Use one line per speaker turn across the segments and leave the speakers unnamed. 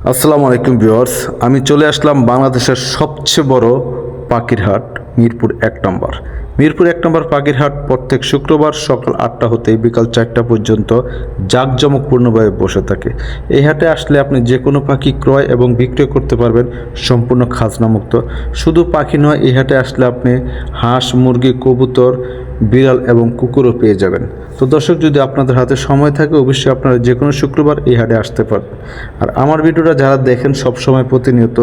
আসসালামু আলাইকুম ভিউয়ার্স, আমি চলে আসলাম বাংলাদেশের সবচেয়ে বড় পাখির হাট মিরপুর ১ নম্বর। মিরপুর ১ নম্বর পাখির হাট প্রত্যেক শুক্রবার সকাল ৮টা হতে বিকাল ৪টা পর্যন্ত জাঁকজমকপূর্ণভাবে বসে থাকে। এই হাটে আসলে আপনি যে কোনো পাখি ক্রয় এবং বিক্রয় করতে পারবেন সম্পূর্ণ খাজনামুক্ত। শুধু পাখি নয়, এই হাটে আসলে আপনি হাঁস, মুরগি, কবুতর, বিড়াল এবং কুকুরও পেয়ে যাবেন। তো দর্শক, যদি আপনাদের হাতে সময় থাকে অবশ্যই আপনারা যে কোনো শুক্রবার এই হাটে আসতে পারেন। আর আমার ভিডিওটা যারা দেখেন সব সময় প্রতিনিয়ত,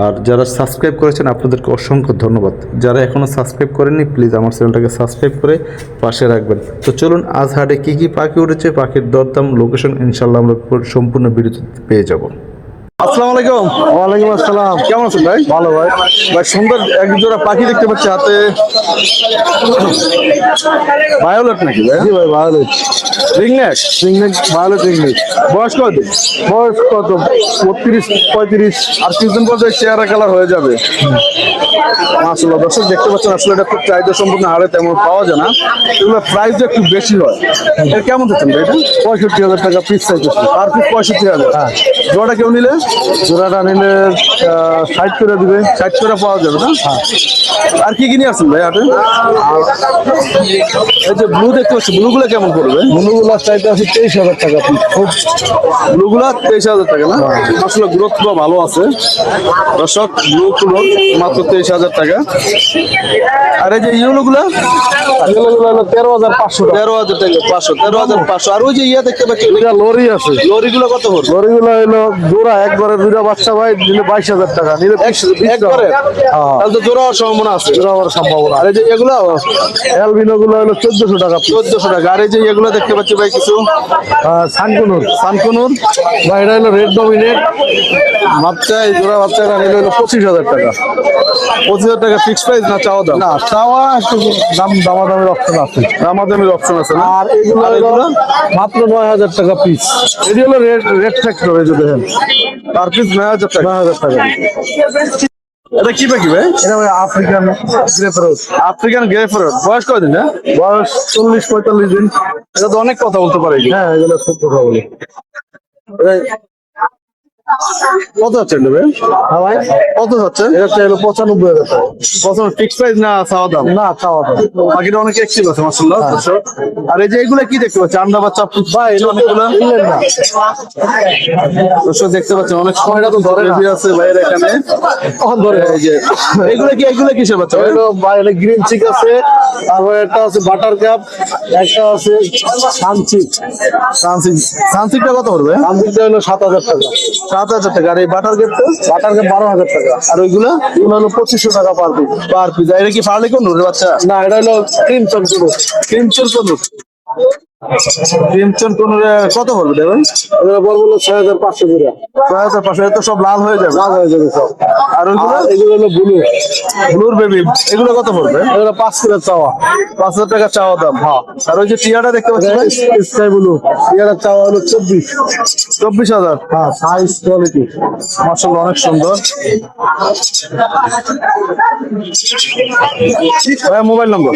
আর যারা সাবস্ক্রাইব করেছেন আপনাদেরকে অসংখ্য ধন্যবাদ। যারা এখনও সাবস্ক্রাইব করেননি প্লিজ আমার চ্যানেলটাকে সাবস্ক্রাইব করে পাশে রাখবেন। তো চলুন, আজ হাটে কী কী পাখি উঠেছে, পাখির দরদাম, লোকেশন ইনশাল্লাহ আমরা সম্পূর্ণ ভিডিওতে পেয়ে যাব।
আসসালামু আলাইকুম।
ওয়ালাইকুম আসসালাম।
কেমন আছেন ভাই?
ভালো ভাই।
ভাই সুন্দর এক জোড়া পাখি দেখতে পাচ্ছি হাতে। ভায়োলেট নাকি ভাই?
জি ভাই, ভায়োলেট
রিংনেট।
রিংনেট, ভায়োলেট রিংনেট।
বয়স কত?
বয়স কত? 32-35।
আর কিছুদিন পর চেহারা কালার হয়ে যাবে। মাশাআল্লাহ, দর্শক দেখতে পাচ্ছেন আসলে এটা খুব চাহিদা সম্পূর্ণ হারে তেমন পাওয়া যায় না। এগুলো প্রাইস একটু বেশি হয়। এর কেমন দিচ্ছেন ভাই এটা?
65,000 টাকা পিস চাইতেছে।
আর পিস 65,000।
হ্যাঁ।
জোড়াটা কেউ নিলে
জোড়াটা নিলে 60 করে দিবে।
60 করে পাওয়া যাবে না? আর কি নিয়ে আসছেন ভাই হাটে? এই যে ব্লু দেখতে পাচ্ছি, ব্লু গুলো কেমন করবে?
মুনুগুলা চাইতে আছে 23,000 টাকা পিস।
ব্লু গুলা 23,000 টাকা না? আসলে গ্রোথ পুরো ভালো আছে দর্শক। ব্লু গুলো মাত্র 23,000 টাকা। আর এই যে ইয়েলো গুলা
এগুলো হলো 13,500 টাকা।
13,000 টাকা, 13,500। আর ওই যে ইয়া দেখতে পাচ্ছি,
এটা লরি আছে।
লরি গুলো কত পড়বে?
লরিগুলো হলো জোড়া একবারে দুইটা বাচ্চা ভাই নিলে 22,000 টাকা। নিলে
একবারে?
হ্যাঁ,
তাহলে তো জোড়া হওয়ার সম্ভাবনা আছে।
জোড়া হওয়ার সম্ভাবনা।
আর এই যে এগুলো
অ্যালবিনো গুলো হলো 1400 টাকা পিস।
1400 টাকা। আর এই যে এগুলো দেখতে পাচ্ছি ভাই কিছু
সানকুনুর
সানকুনুর,
বা এটা হলো রেড ডমিনেট
বাচ্চা, এই জোড়া বাচ্চাটা
নিলে হলো 25,000 টাকা।
25,000 টাকা ফিক্স প্রাইস না চাওয়া দাম?
না, চাওয়া একটু দামাদামের অপশন আছে।
দামাদামির অপশন আছে না?
আর এগুলো হলো মাত্র 9,000 টাকা পিস। এটি হলো রেড ফ্যাক্টর, এই যে দেখেন,
পার পিস 9,000 টাকা।
9,000 টাকা।
এটা কি পাখি ভাই?
এটা ভাই আফ্রিকান গ্রেফরোজ।
African grey parrot. বয়স কয়দিন? হ্যাঁ,
বয়স 40-45 দিন।
এটা তো অনেক কথা বলতে পারে।
হ্যাঁ, এগুলো খুব কথা বলে।
কত হচ্ছে এটা ভাই?
হ্যাঁ ভাই,
কত হচ্ছে?
এটা হলো 95,000 টাকা।
প্রথম ফিক্স প্রাইস না চাওয়া দাম?
না, চাওয়া দাম।
পাখিটা অনেক অ্যাক্টিভ আছে মাশাআল্লাহ। আর এই যে এগুলা কি দেখতে পাচ্ছি, আন্ডা বাচ্চা
ভাই এটা
অনেকগুলো
কিনলেন না।
দর্শক দেখতে পাচ্ছেন অনেক সময়টা তো ধরে আছে ভাইয়ের এখানে।
তখন ধরে
এই যে এগুলা কিসের বাচ্চা ভাই?
হলো ভাই, এটা গ্রিন চিক আছে, তারপরে একটা আছে বাটার ক্যাপ, একটা আছে সানচিক।
সানসিকটা কত পড়বে?
সানচিকটা হলো 7,000 টাকা।
7,000 টাকা। আর এই বাটার গেটটা?
বাটার ক্যাপ 12,000 টাকা।
আর ওইগুলা
এগুলো হলো 2,500 টাকা পার পিস।
Per piece. এটা কি ফার্লে কোন বাচ্চা?
না, এটা হলো ক্রিমসন গুলো।
ক্রিমচন কোন? ক্রিমচন কোন কত পড়বে দেবেন?
এগুলো বলবো 6,500 করে।
6,500। এটা তো সব লাল হয়ে যাবে।
লাভ হয়ে যাবে সব।
আর ওইগুলো
আর এগুলো হলো ব্লু।
ব্লুর বেবি, এগুলো কত পড়বে?
এগুলো 5 করে চাওয়া।
5,000 টাকা চাওয়া দাম। হ্যাঁ। আর ওই যে টিয়াটা দেখতে পাচ্ছি ভাই?
স্কাই ব্লু, এর চাওয়া হলো 24।
24,000।
হ্যাঁ, সাইজ কোয়ালিটি।
মাশাআল্লাহ, অনেক সুন্দর। মোবাইল নম্বর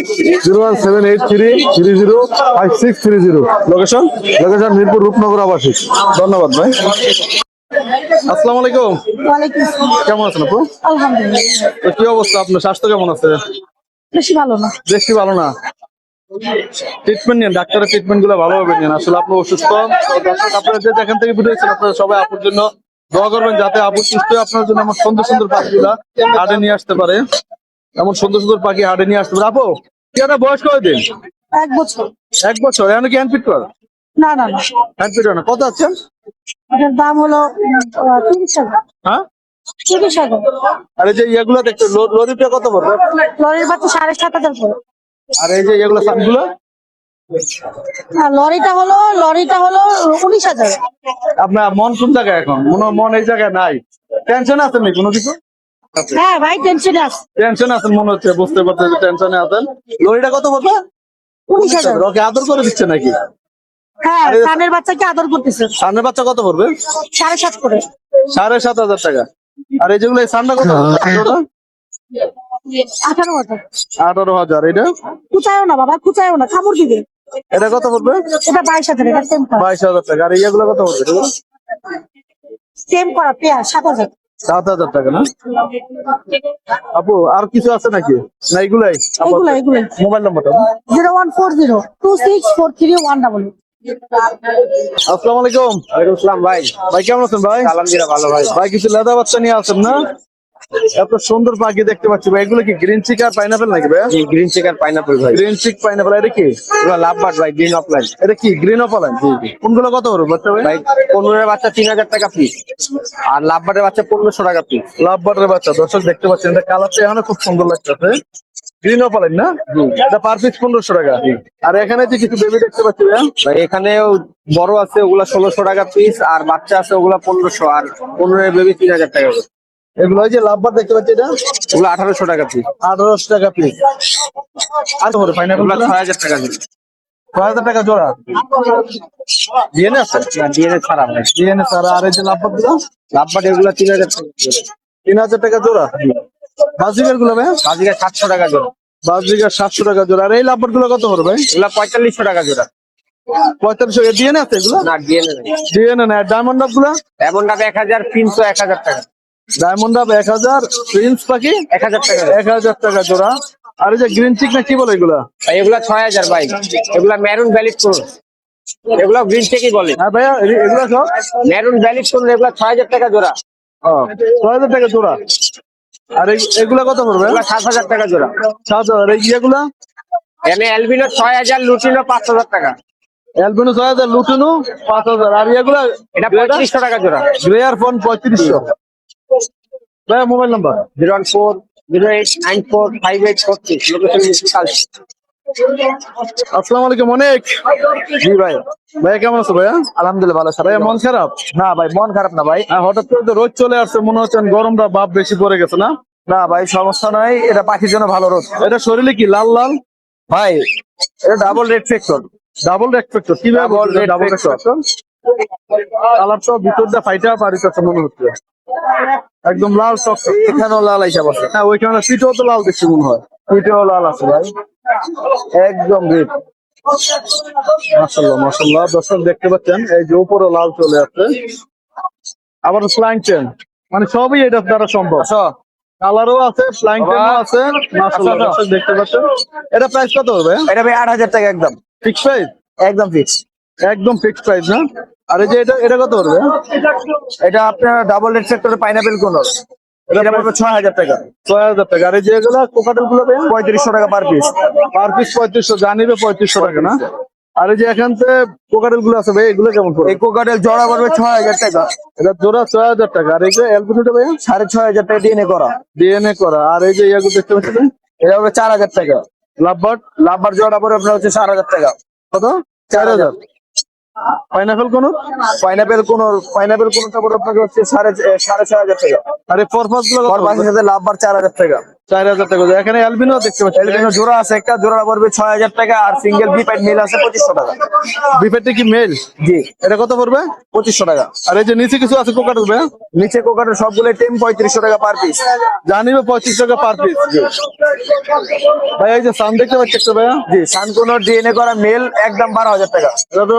01783305630।
লোকেশন?
লোকেশন মিরপুর রূপনগর আবাসিক।
ধন্যবাদ ভাই। আসসালামু আলাইকুম।
ওয়ালাইকুম আসসালাম।
কেমন আছেন আপু?
আলহামদুলিল্লাহ,
তো কি অবস্থা, আপনার স্বাস্থ্য কেমন আছে?
বেশি ভালো না।
বেশি ভালো না? ট্রিটমেন্ট নিন, ডাক্তারের ট্রিটমেন্ট গুলো ভালোভাবে নিন। আসলে আপনি অসুস্থ। তো দর্শক, আপনারা যে যেখান থেকে ভিডিও দেখছেন আপনারা সবাই আপুর জন্য দোয়া করবেন যাতে আপু সুস্থ হয়ে আপনার জন্য এমন সুন্দর সুন্দর পাখিগুলা হাটে নিয়ে আসতে পারে। এমন সুন্দর সুন্দর পাখি হাটে নিয়ে আসতে পারে। আপু এটা বয়স কয়দিন?
1 বছর।
1 বছর। এখন কি হ্যান্ড ফিট কর?
না না না,
হ্যান্ড ফিট না? কত আছেন?
এটার দাম হলো 30,000।
হ্যাঁ।
30,000।
আর এই যে ইয়েগুলো দেখতে লরিটা কত পড়বে?
লরির বাচ্চা 7,500 করে।
আর এই যে এগুলো সানগুলো?
আর লরিটা হলো 19,000।
আপনার মন কোন জায়গায় এখন? মন এই জায়গায় নাই? টেনশন আছেন নাকি কোনো কিছু?
হ্যাঁ ভাই, টেনশনে আছে।
টেনশন আছেন মনে হচ্ছে, বুঝতে পারছেন টেনশনে আছেন। লরিটা কত পড়বে?
19,000।
ওকে আদর করে দিচ্ছে নাকি?
হ্যাঁ, সানের বাচ্চাকে আদর করতেছে।
সামনের বাচ্চা কত পড়বে?
7,500 করে।
7,500 টাকা। আর এই যেগুলো এই সানটা কত?
18,000।
18,000। এটা
কুচায়ও না বাবা, কুচায়ও না, কামড় দিবে।
এটা কত পড়বে?
এটা 22,000। এটা টেম্পার।
22,000 টাকা। আর এইগুলো কত পড়বে?
সেম করা পেয়ার 7,000।
7,000 টাকা না? আপু আর কিছু আছে নাকি? না এগুলাই?
এগুলাই
মোবাইল নাম্বারটা
014026431188।
আসসালামু আলাইকুম।
ওয়ালাইকুম আসসালাম ভাই।
ভাই কেমন আছেন ভাই?
আলহামদুলিল্লাহ ভালো ভাই।
ভাই কিছু লেদা বাচ্চা নিয়ে আসেন না? এত সুন্দর পাখি দেখতে পাচ্ছি ভাই, এগুলো কি গ্রিন চিক আর পাইনাপেল নাকি ভাই?
জি গ্রিন চেক আর পাইনাপল ভাই।
গ্রিন চিক পাইনাপেল, এটা কি?
এগুলো লাভ বার্ড ভাই, গ্রিন অফলাইন।
এটা কি গ্রিন অপালাইন? কোনগুলো কত করে বাচ্চা ভাই?
ভাই 15 বাচ্চা 3,000 টাকা পিস, আর লাভ বার্ডের বাচ্চা 1500 টাকা পিস।
লাভ বাটের বাচ্চা দর্শক দেখতে পাচ্ছেন, এটা কালারটা এখানে খুব সুন্দর লাগতেছে। গ্রিন অপালাইন না? এটা পার পিস 1500 টাকা। আর এখানে যে কিছু বেবি দেখতে পাচ্ছি ভাই,
ভাই এখানেও বড় আছে, ওগুলা 1600 টাকা পিস, আর বাচ্চা আছে ওগুলা 1500, আর 15 বেবি 3000 টাকা করে।
এগুলো ওই যে লাভ বাট দেখতে পাচ্ছি, এটা
ওগুলা 1800 টাকা পিস।
1800 টাকা পিস। আর ধরে পাইনাপেল
ওগুলা 6000 টাকা পিস।
6000 টাকা জোড়া। ডিএনএ আছে?
ডিএনএ ছাড়া ভাই।
ডিএনএ ছাড়া। আর এই যে লাভ বাট গুলো
লাভ বার্ড এগুলা 3000 টাকা পিস।
3000 টাকা জোড়া। বাজিকার গুলো ভাই?
বাজিকা 700 টাকা জোড়া।
বাজিকার 700 টাকা জোড়া। আর এই লাভ বাট গুলো কত করে ভাই?
এগুলা 4500 টাকা জোড়া।
4500। ডিএনএ আছে এগুলো?
না ডিএনএ নাই।
ডিএনএ না। ডায়মন্ড আপ গুলো?
এমন টাকা 1000, প্রিন্স 1000 টাকা।
ডায়মন্ড আপ 1000, প্রিন্স পাখি
1000 টাকা।
1000 টাকা জোড়া। আর এই যে গ্রিন চিক না কি বলে এগুলা?
ভাই এগুলা 6000 ভাই। এগুলা মেরুন ভ্যালিড কোন, এগুলা গ্রিন চেকই বলে।
হ্যাঁ ভাইয়া, এগুলা সব
মেরুন ভ্যালিড কোন, এগুলা 6000 টাকা জোড়া।
6000 টাকা জোড়া। আর এগুলা কত পড়বে?
এগুলা 7000 টাকা জোড়া।
7000। এই ইয়েগুলা?
এনে অ্যালবিনো 6000, লুটিনো 5000 টাকা।
Albino 6000, lutino 5000। আর ইয়েগুলা?
এটা 3500 টাকা জোড়া।
Greer phone 3500। ভাইয়া মোবাইল নাম্বার?
01408945846, লোকেশন কালচি।
আসসালামু আলাইকুম। অনেক
জি ভাই।
ভাইয়া কেমন আছো ভাইয়া?
আলহামদুলিল্লাহ ভালো।
ভাইয়া মন খারাপ?
না ভাই মন খারাপ না ভাই।
হ্যাঁ, হঠাৎ করে তো রোদ চলে আসছে, মনে হচ্ছে গরমটা ভাব বেশি পড়ে গেছে না?
না ভাই সমস্যা নাই, এটা পাখির জন্য ভালো রোদ।
এটা শরীরে কি লাল লাল?
ভাই এটা double red factor.
Double respect কিভাবে?
Double red
double
factor।
কালারটা ভিতর দিয়ে ফাইটা পারিতেছে মনে হচ্ছে, একদম লাল টক।
এখানেও লাল আইসা বসে।
হ্যাঁ, ওইখানে পিঠেও তো লাল দেখছি মনে হয়।
এটাও লাল আছে ভাই, একদম রেড।
মাশাআল্লাহ মাশাআল্লাহ। দর্শক দেখতে পাচ্ছেন এই যে উপরে লাল চলে আসছে, আবার ফ্লাইং চেন, মানে সবই এটা দ্বারা সম্ভব। কালারও আছে, ফ্লাইং চেনও আছে। মাশাআল্লাহ দর্শক দেখতে পাচ্ছেন। এটা প্রাইস কত হবে?
এটা ভাই 8000 টাকা একদম
ফিক্স প্রাইস?
একদম ফিক্স।
একদম ফিক্স প্রাইস না? আর এই যে এটা কত হবে?
এটা আপনার ডাবল রেড ফ্যাক্টরের পাইনাপেল কোন, এটা পড়বে 6000 টাকা।
6000 টাকা। আর এই যে এগুলো কোকাটেল গুলো
3500 টাকা পার পিস।
পার পিস 3500, জানিবে 3500 টাকা না? আর এই যে এখান থেকে কোকাটেল গুলো আছে ভাই, এগুলো কেমন পড়বে?
এই কোকাটেল জোড়া পড়বে 6000 টাকা।
এটা জোড়া 6000 টাকা। আর এই যে অ্যালবিনোটা ভাই
6500 টাকা ডিএনএ করা।
ডিএনএ করা। আর এই যে ইয়াগুলো দেখতে পাচ্ছেন,
এটা হবে 4000 টাকা।
লাভবার্ড
লাভবার জোড়া পড়বে আপনার হচ্ছে 4000 টাকা।
কত? 4000। পাইনাপেল কোন?
পাইনাপেল কোনটা পড়বে আপনার হচ্ছে 6500 টাকা।
আর এই পরপাস গুলো
আর বাকি সাথে লাভবার 4000 টাকা।
4000 টাকা। এখানে অ্যালবিনো দেখতে পাচ্ছেন,
এলবিনো জোড়া আছে একটা, জোড়া পড়বে 6000 টাকা। আর সিঙ্গেল বি পাইট মেল আছে 2500 টাকা।
বিফেটে কি মেল?
জি
এটা কত পড়বে?
2500 টাকা।
আর এই যে নিচে কিছু আছে কোকাটেল ভাই,
নিচে কোকাটেল সবগুলো টেম 3500 টাকা পার পিস।
জানিবে 25 টাকা পার পিস। ভাই এই যে সান দেখতে পাচ্ছি একটা ভাইয়া,
জি সানকোনোর ডিএনএ করা মেল একদম 12000 টাকা।
এটা তো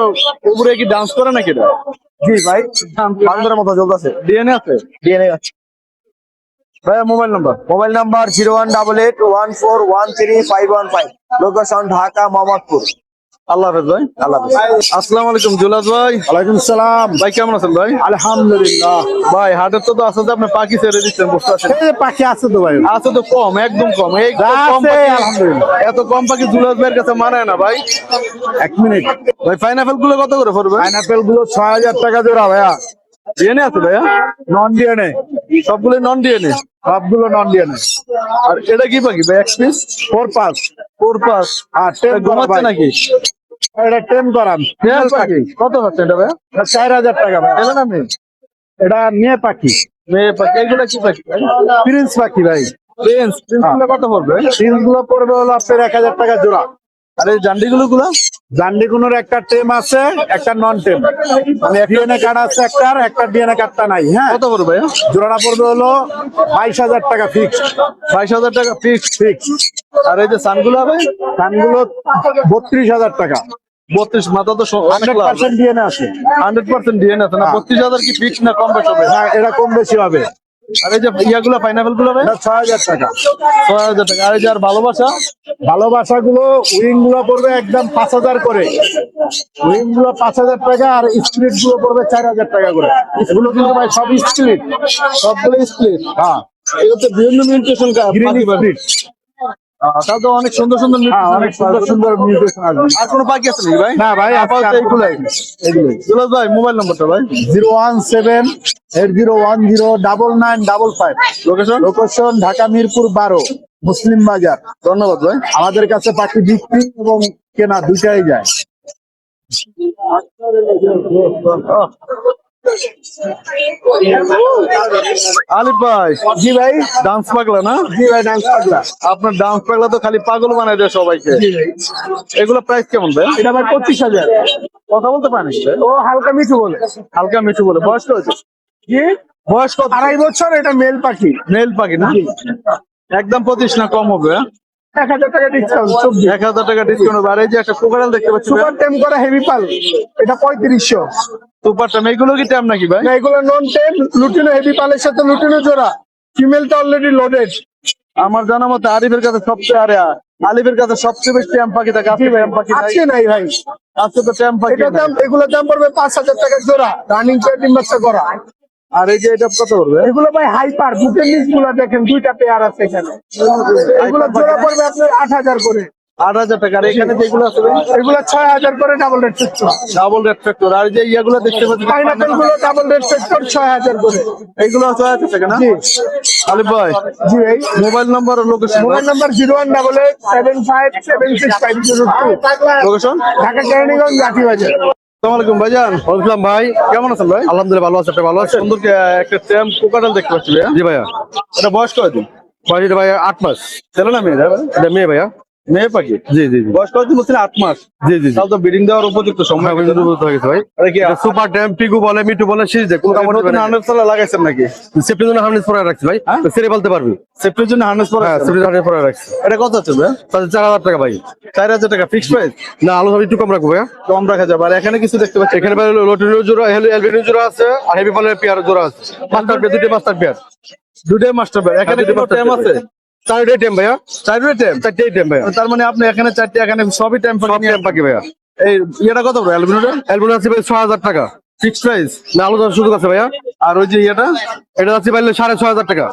উপরে কি ডান্স করে নাকি? এটা
জি ভাই বান্দরের মতো জ্বলতেছে।
ডিএনএ আছে?
ডিএনএ আছে।
ভাইয়া mobile number?
Mobile number 018814135115, location Dhaka Mohammadpur.
আল্লাহ হাফেজ ভাই।
আল্লাহ হাফেজ।
আসসালামু আলাইকুম জুলাস ভাই।
ওয়ালাইকুম সালাম।
ভাই কেমন আছেন ভাই?
আলহামদুলিল্লাহ।
ভাই হাটের তো আছে যে আপনি পাখি ছেড়ে দিচ্ছেন, বুঝতে পারছেন?
পাখি আছে তো ভাই,
আছে তো কম, একদম কম। এই
যা
কম
আছে,
পাখি,
আলহামদুলিল্লাহ।
এত কম পাখি জুলাস ভাইয়ের কাছে মানায় না ভাই।
1 মিনিট।
ভাই পাইনাপেল গুলো কত করে পড়বে?
পাইনাপেল গুলো 6000 টাকা জোড়া ভাইয়া।
ডিএনএ আছে ভাইয়া?
নন ডিএনএ,
সবগুলো নন ডিএনএ?
সবগুলো নন ডিএনএ।
আর এটা কি পাখি ভাই? এক্সপিস
4
ফোরপাস।
আর টেম
ঘুমাচ্ছে নাকি?
এটা টেম করাম।
রিয়াল পাখি কত হচ্ছে এটা ভাইয়া?
4000 টাকা ভাই।
এলেন আপনি?
এটা মেয়ে পাখি,
মেয়ে পাখি। এগুলো কি পাখি ভাই?
প্রিন্স পাখি ভাই।
প্রিন্স গুলো কত পড়বে?
প্রিন্স গুলো পড়বে হলো আপনার 1000 টাকা জোড়া।
আর এই জান্ডি গুলো
জান্ডিকুনোর একটা টেম আছে, একটা নন টেম, মানে ডিএনএ কার্ড আছে একটা ডিএনএ কার্ডটা নাই। হ্যাঁ,
কত পড়বে ভাইয়া?
জোড়াটা পড়বে হলো 22000 টাকা ফিক্স।
22000 টাকা ফিক্স।
ফিক্স।
আর এই যে সানগুলো ভাই?
কানগুলো 32000 টাকা।
32 মাথা তো
100% ডিএনএ আছে।
100% ডিএনএ আছে না? 32,000 কি ফিক্স না কম বেশি হবে?
না, এটা কম বেশি হবে।
আর এই যে ইয়াগুলো পাইনাপেল গুলো ভাই
এটা 6000 টাকা।
6,000 টাকা। আর এই যে আর ভালোবাসা
ভালোবাসা গুলো উইং গুলো পড়বে একদম 5000 করে, উইং গুলো 5000 টাকা, আর স্প্লিট গুলো পড়বে 4000 টাকা করে। এগুলো কিন্তু ভাই সব স্প্লিট,
সবগুলো স্প্লিট।
হ্যাঁ
এগুলো তো বিভিন্ন মিউটেশন
গ্রিন স্প্লিট।
তাও তো অনেক সুন্দর সুন্দর
হ্যাঁ, অনেক সুন্দর সুন্দর মিউটেশন আসবে।
আর কোনো পাখি আছে নাকি ভাই?
না ভাই,
আপাতত
আজকে
এইগুলাই।
এগুলোই।
দুলাল ভাই মোবাইল নাম্বারটা ভাই
01780109955।
লোকেশন।
লোকেশন ঢাকা মিরপুর 12 মুসলিম বাজার।
ধন্যবাদ ভাই।
আমাদের কাছে পাখি বিক্রি এবং কেনা দুটাই যায়।
আলিফ ভাই
জি ভাই।
ডান্স পাগলা না?
জি ভাই, ডান্স পাগলা।
আপনার ডান্স পাগলা তো খালি পাগল বানায় দেয় সবাইকে। এগুলো প্রাইস কেমন ভাই?
এটা ভাই 25000।
কথা বলতে পারেন
ও হালকা মিঠু বলে।
হালকা মিঠু বলে। বয়স কত?
জি,
বয়স কত?
2.5 বছর। এটা মেল পাখি।
মেল পাখি না? একদম 25 না কম হবে?
1000 টাকা ডিসকাউন্ট।
1000 টাকা ডিসকাউন্ট হবে। আর এই যে একটা কোকারেল দেখতে পাচ্ছি
সুপার টেম করা হেভি পাল, এটা 3500।
Super time. এগুলো কি টাইম নাকি ভাই?
না, এগুলো নন টেম। লুটিনো হেভি পালের সাথে লুটিনো জোড়া। ফিমেলটা অলরেডি লোডেড।
আমার জানা মতে আরিফের কাছে সবচেয়ে আলিফের কাছে সবচেয়ে বেশি ট্যাম পাখি থাকে। আপনি ট্যাম পাখি নাই?
আজকে নাই ভাই।
আজকে তো ট্যাম পাখি
এটার
নাই।
দাম, এগুলোর দাম পড়বে 5000 টাকা জোড়া। রানিং পেয়ার ডিম বাচ্চা করা।
আর এই যে এটা কত পড়বে?
এগুলো ভাই হাইপার। বুকের নিচ গুলা দেখেন, দুইটা পেয়ার আছে এখানে। এগুলো জোড়া পড়বে আপনার 8000 করে।
8000 টাকা। আর এখানে যেগুলো আছে ভাই
এগুলো 6000 করে double red factor.
Double red factor. আর যে ইয়াগুলো দেখতে পাচ্ছি
পাইনাপেল গুলো ডাবল রেড ফ্যাক্টর 6000 করে।
এইগুলো 6000 টাকা না?
জি
আলিফ ভাই
জি ভাই।
মোবাইল নাম্বার ও location.
Mobile number 01887576502।
Location
Dhaka Keraniganj Lathibazar.
আসসালামু আলাইকুম ভাইজান।
বলছিলাম ভাই,
কেমন আছেন ভাই?
আলহামদুলিল্লাহ ভালো আছে। আপনি ভালো আছেন?
সুন্দর একটা ট্যাম কোকাটাল দেখতে পাচ্ছি ভাইয়া।
জি ভাইয়া।
এটা বয়স কয়দিন?
বয়স ভাই 8 মাস।
ছেলে না মেয়ে? ভাই
এটা মেয়ে ভাইয়া।
মেয়ে পাখি।
জি জি জি।
বয়স কয়দিন বলছেন? 8 মাস।
জি জি জি।
তাহলে তো ব্রিডিং দেওয়ার উপযুক্ত সময়।
হ্যাঁ, বুঝতে বুঝতে হয়ে গেছে ভাই।
এটা কি
এটা সুপার ট্যাম, পিগু বলে, মিটু বলে, সিরিজ কোন কামড়
নতুন হার্নেস পরা লাগাইছেন নাকি?
সেফটির জন্য হার্নেস পরে রাখছি ভাই।
হ্যাঁ?
তো সেরে বলতে পারবি।
সেফটির জন্য হার্নেস পরা?
হ্যাঁ, সেফটির হার্নেস পরে রাখছি।
এটা কত আছে ভাই?
তাহলে 4000 টাকা ভাই।
4000 টাকা ফিক্স প্রাইস?
না, আলোচনা একটু কম রাখবো ভাইয়া।
কম রাখা যাবে। আর এখানে কিছু দেখতে পাচ্ছি।
এখানে ভাই লোটিনো জোড়া, এলবিনো জোড়া আছে, আর হেভি বলের পেয়ার জোড়া আছে। মাস্টার পেয়ার, দুটো মাস্টার পেয়ার।
দুটোই মাস্টার পেয়ার। এখানে
দুটো
কোনো
master
টাইম
pair।
আছে?
4টা ট্যাম ভাইয়া।
4টা টাইম?
4টাই ট্যাম ভাইয়া।
তার মানে আপনি এখানে 4টি, এখানে সবই টাইম
সব ট্যাম পাখি ভাইয়া।
এই এটা কত বড় অ্যালবিনোটা?
এলবিনো আছে ভাই 6000 টাকা।
Fix price?
না, আলোচনার সুযোগ আছে ভাইয়া।
আর ওই যে এটা
এটা আছে ভাই 6500 টাকা।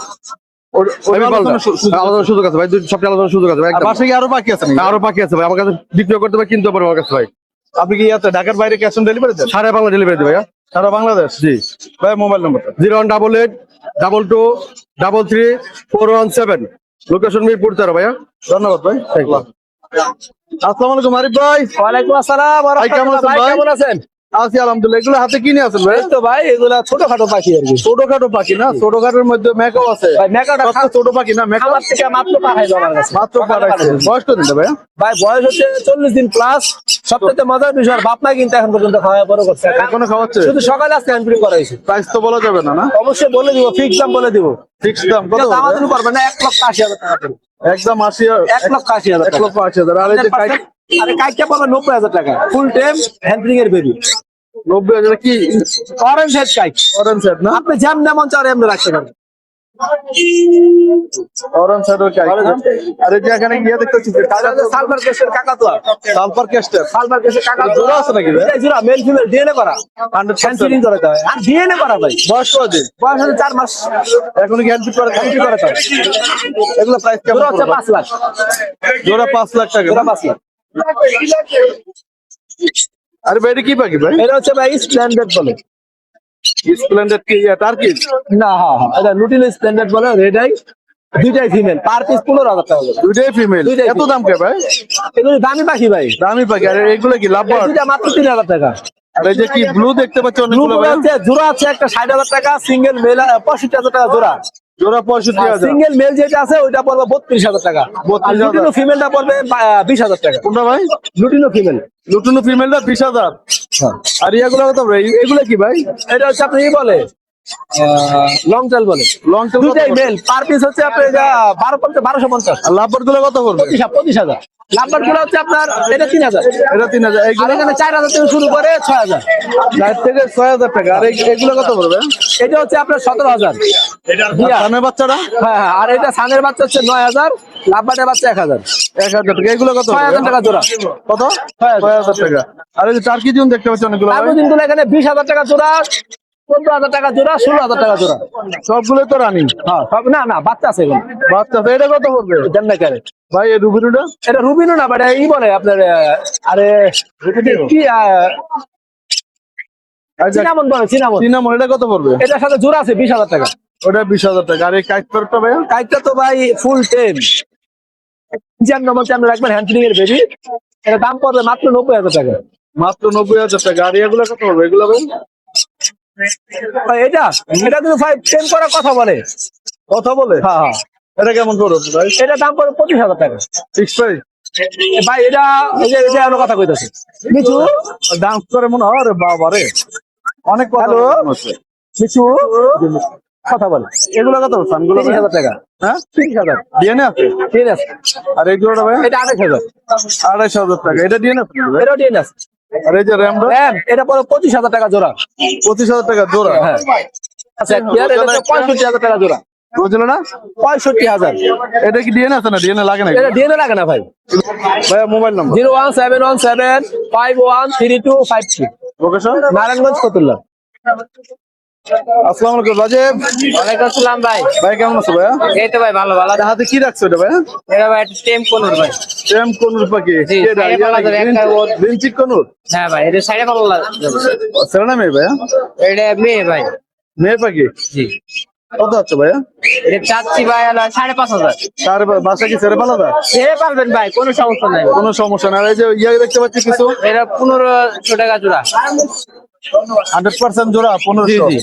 ওই
আমি বললাম, আলোচনার সুযোগ আছে ভাই। সবটা আলোচনার সুযোগ আছে ভাই। একদম।
পাশে কি আরো বাকি আছে নাকি?
আরো বাকি আছে ভাই। আমার কাছে বিক্রি করতে পারে, কিনতে পারে আমার কাছে ভাই।
আপনি কি ইয়াতে ঢাকার বাইরে ক্যাশ অন ডেলিভারি দেন?
সারা বাংলা ডেলিভারি দিই ভাইয়া।
সারা বাংলাদেশ?
জি।
ভাই মোবাইল নাম্বারটা
01882233417। লোকেশন মিরপুর 13 ভাইয়া।
ধন্যবাদ ভাই।
Thank you.
আসসালামু আলাইকুম আরিফ ভাই।
ওয়ালাইকুম আসসালাম।
ভাই কেমন আছেন ভাই?
কেমন আছেন?
আছি আলহামদুলিল্লাহ। এগুলো হাতে কিনে আছেন ভাই?
এই তো ভাই, এগুলা ছোটখাটো পাখি আর কি।
ছোটখাটো পাখি না? ছোটখাটোর মধ্যে মেকাও আছে?
ভাই মেকাটা
সবচেয়ে ছোট পাখি না মেকা?
খাবার থেকে মাত্র পাঠাইলো আমার কাছে।
মাত্র পাঠাইছে। বয়স কত দিন ভাই?
ভাই বয়স হচ্ছে 40 দিন প্লাস। সবথেকে মজার বিষয়, বাপ মা কিন্তু এখন পর্যন্ত খাওয়া বড় করছে।
এখনো খাওয়াচ্ছে?
শুধু সকালে আজকে এন্ট্রি করাইছি।
প্রাইস তো বলা যাবে না না?
অবশ্যই বলে দিব, ফিক্স দাম বলে দিব।
ফিক্স দাম কত?
এটা আমাদের পারবে না, 1,80,000 টাকা পড়বে।
একদম 80।
1,80,000 টাকা।
1,80,000। আর এই যে কাইট
আরে কাইটা পাবে 90,000 টাকা। ফুল টাইম হ্যান্ডলিং এর বেবি।
90,000 কি?
Orange head kite.
Orange set না?
আপনি যেমন যেমন চান এমনি রাখতে পারেন।
অরেঞ্জ সেটের কাইট না? আর এই যে এখানে গিয়ে দেখতে পাচ্ছি
সালফার কেসের কাকাতুয়া।
Sulphur castor.
সালফার কেসের কাকাতুয়া।
জোড়া আছে নাকি ভাই?
এই জোড়া মেল ফিমেল ডিএনএ করা।
100%
হ্যান্ডফিডিং করাতে হয়। আর ডিএনএ করা ভাই।
বয়স কতদিন?
বয়স হচ্ছে 4 মাস।
এখন কি হ্যান্ড ফিট করে?
হ্যান্ডফিড করাতে হয়।
এগুলো প্রাইস কেমন
জোড়া হচ্ছে
পড়বে?
5 লাখ।
জোড়া 5 লাখ টাকা।
জোড়া 5 লাখ।
আরে ভাই এটা কি পাখি ভাই?
এটা হচ্ছে ভাই স্ট্যান্ডার্ড বলে।
স্প্লেন্ডার কি টার্কিশ?
না, হ্যাঁ হ্যাঁ, এটা লুটিনো স্ট্যান্ডার্ড বলে। রেড আই, দুইটাই ফিমেল। পার পিস 15,000 টাকা করে।
দুইটাই ফিমেল।
দুইটাই
এত দাম কে ভাই?
এগুলো দামি পাখি ভাই।
দামি পাখি। আর এগুলো কি লাভ?
এই দুইটা মাত্র 3,000 টাকা।
আর এই যে কি ব্লু দেখতে পাচ্ছি অনেকগুলো ভাই?
আছে জোড়া আছে একটা 60,000 টাকা, সিঙ্গেল মেল 65,000 টাকা জোড়া।
জোড়া 65,000।
সিঙ্গেল মেল যেটা আছে ওইটা পড়বে 32,000 টাকা।
32,000
লুটিনো ফিমেলটা পড়বে 20,000 টাকা।
কোনটা ভাই?
Lutino female.
লুটুনো ফিমেলটা 20,000। আর ইয়াগুলো কত ভাই? এগুলো কি ভাই?
এটা হচ্ছে আপনি কি বলে লং টেল বলে।
লং টেল
দুইটাই মেল। পার পিস হচ্ছে আপনি 1250।
আর লাভবার গুলো কত পড়বে?
25,000। লাভবার গুলো হচ্ছে আপনার এটা 3000,
এটা 3000,
আর
এইগুলো
এখানে 4000 থেকে শুরু করে 6000।
4 থেকে 6000 টাকা। আর এগুলো কত পড়বে?
এটা হচ্ছে আপনার 17000।
সামনের বাচ্চাটা
হ্যাঁ হ্যাঁ, আর এটা সানের বাচ্চা হচ্ছে 9000, লাভবারের বাচ্চা 1000।
1000 টাকা। এগুলো কত পড়বে?
6000 টাকা জোড়া।
কত? 6000 টাকা। আর এই যে টার্কি জন দেখতে পাচ্ছি অনেকগুলো ভাই।
তারপর দিনগুলো এখানে 20000 টাকা জোড়া, 14000 টাকা জোড়া, 16000 টাকা জোড়া।
সবগুলো তো রানিং
হ্যাঁ সব না না বাচ্চা আছে এখানে।
বাচ্চা তো। এটা কত পড়বে
দেন না ক্যারেট।
ভাই? এই রুবিনুটা
এটা রুবিনো না, বাট ই বলে আপনার আরে কি সিনামন বলে, সিনামন।
সিনামন, এটা কত পড়বে?
এটার সাথে জোড়া আছে 20000 টাকা।
ওটা 20000 টাকা। আর এই কাইটটা ভাই?
কাইটটা তো ভাই ফুল টেম, যে নম্বর আপনি রাখবেন হ্যান্ডলিং এর বেবি, এটা দাম পড়বে মাত্র 90000 টাকা।
মাত্র 90000 টাকা। আর এগুলো কত পড়বে? এগুলো ভাই
ভাই এটা এটা কিন্তু ভাই টেম করার কথা বলে।
কথা বলে?
হ্যাঁ হ্যাঁ,
এটা কেমন পড়বে ভাই?
এটা দাম পড়বে 25000 টাকা।
Fix price?
ভাই এটা এই যে এটা এমন কথা কইতাছে মিচু,
ডান্স করে মনে হয়। আরে বাবা রে, অনেক কথা
হ্যালো
হচ্ছে।
মিচু কথা বলে।
এগুলো কত সানগুলো?
30000 টাকা।
হ্যাঁ,
30000
ডিএনএ আছে।
ঠিক আছে।
আর এইগুলোটা ভাই?
এটা 28000।
28000 টাকা। এটা ডিএনএ আছে ভাই?
এটাও ডিএন আছে।
আর এই যে র্যামটা?
র্যাম এটা পড়ে 25000 টাকা জোড়া।
25000 টাকা জোড়া।
হ্যাঁ আচ্ছা, ইয়ার এটা 65000 টাকা জোড়া।
বুঝল না?
65000।
এটা কি ডিএনএ আছে না? ডিএনএ লাগে না?
এটা ডিএনএ লাগে না ভাই।
ভাইয়া mobile number?
01717513253,
location?
Narayanganj Fatullah.
আসসালামু আলাইকুম রাজীব
ওয়ালাইকুম আসসালাম ভাই।
ভাই, কেমন আছো ভাইয়া?
এই তো ভাই ভালো ভালো।
হাতে কি রাখছো এটা ভাইয়া?
এটা ভাই একটা টেম কোনুর ভাই।
টেম কোনুর পাখি?
জি, সাইডে পালা যাবে, একটা
গ্রিন চিক কোনুর?
হ্যাঁ ভাই, এটা সাইডে ভালো লাগে।
ছেলে না মেয়ে ভাইয়া?
এটা মেয়ে ভাই।
মেয়ে পাখি?
জি,
কত আছে ভাইয়া?
এটা চাচ্ছি ভাই হলো 5500।
তার বাসা কি ছেড়ে পালাদা?
ছেড়ে পারবেন ভাই, কোনো সমস্যা নাই।
কোনো সমস্যা না। আর এই যে দেখতে পাচ্ছি কিছু
এটা 1500 টাকা জোড়া।
100% জোড়া, 1500।
জি।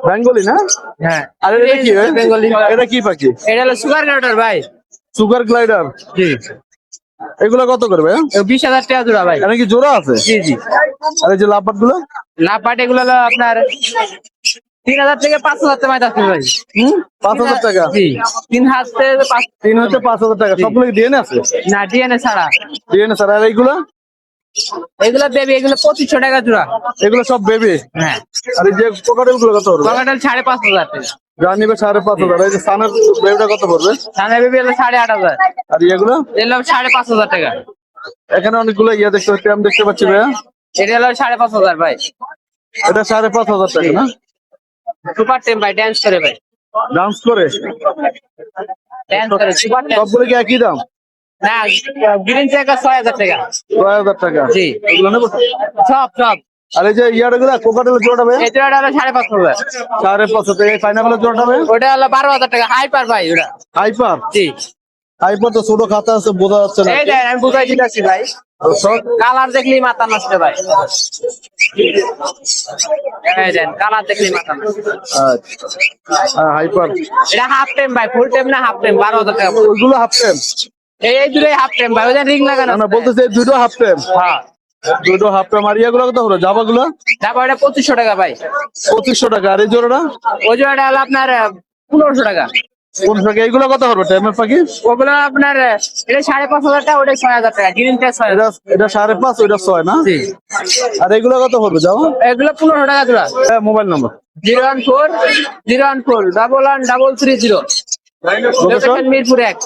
বেঙ্গলি না?
হ্যাঁ,
আর এটা কি ভাই?
বেঙ্গলি।
এটা কি পাখি?
এটা হলো সুগার কাউন্টার ভাই।
Sugar glider?
জি,
এগুলো কত করে ভাইয়া?
20000 টাকা জোড়া ভাই।
এটা কি জোড়া আছে?
জি জি।
আর এই যে লাভবাট গুলো?
লাপাট এগুলো হলো আপনার 3000 থেকে 5000 টাকা আছে ভাই।
5000 টাকা?
জি, 3000 থেকে 5।
3 হচ্ছে 5000 টাকা। সবগুলো ডিএনএ আছে?
না, ডিএনএ ছাড়া।
DNA sir. আর এইগুলো?
এগুলো বেবি, এগুলো 2500 টাকা জোড়া।
এগুলো সব বেবি?
হ্যাঁ,
আর এই যে কোকাটেল গুলো কত পড়বে?
পকেটাল 5500 টাকা।
জানিবে 5500। এই যে সানের বেবিটা কত পড়বে?
থানা বেবি হলো 8500।
আর এগুলো?
এগুলো 5500 টাকা।
এখানে অনেকগুলো দেখতে পাচ্ছি, আমি দেখতে পাচ্ছি ভাইয়া।
এটা হলো 5500 ভাই।
এটা 5500 টাকা না?
সুপার টেম ভাই, ড্যান্স করে ভাই।
ডান্স করে?
ড্যান্স করে সুপার টেম।
সবগুলো কি একই দাম?
না, গ্রিন চেকার 6000 টাকা।
6000 টাকা?
জি।
এগুলো নেবো?
সব সব।
আর এই যে গুলা কোকাটেল জোড়াটা ভাই?
এটা হলো 5500।
550 টাকা। এই পাইনাপেল জোড়াটা ভাই?
ওটা হলো 12000 টাকা। হাইপার ভাই ওটা।
হাইপার?
জি।
হাইপার তো ছোট খাতা আছে, বোঝা যাচ্ছে না।
এই দেন, আমি বুঝাই দিতেছি ভাই। কালার দেখলেই মাথা নষ্ট ভাই। এই দেন, কালার দেখলেই মাথা নষ্ট।
আচ্ছা, হাইপার।
এটা হাফ টাইম ভাই, ফুল টাইম না, হাফ টাইম। 12000 টাকা।
ওইগুলো হাফ টাইম?
এই দুটোই হাফ টাইম ভাই। ওদের রিং লাগানো
না
আছে।
বলতেছে এই দুটো হাফ টাইম?
হ্যাঁ,
দুটো হাফ টাইম। আর গুলো কত হলো জাবা গুলো?
তারপর এটা 2500 টাকা ভাই।
2500 টাকা। আর এই জোড়াটা?
ওই জোড়াটা হলো আপনার 1500 টাকা।
1500 টাকা। এইগুলো কত হবে টাইমের পাখি?
ওগুলো আপনার এটা 5500 টাকা, ওটা 6000 টাকা। গ্রিন টা 6000।
এটা 5.5, ওইটা 6 না?
জি।
আর এইগুলো কত পড়বে যাও?
এগুলো 1500 টাকা জোড়া।
Mobile number?
014 014 11 330। লোকেশন মিরপুর 1।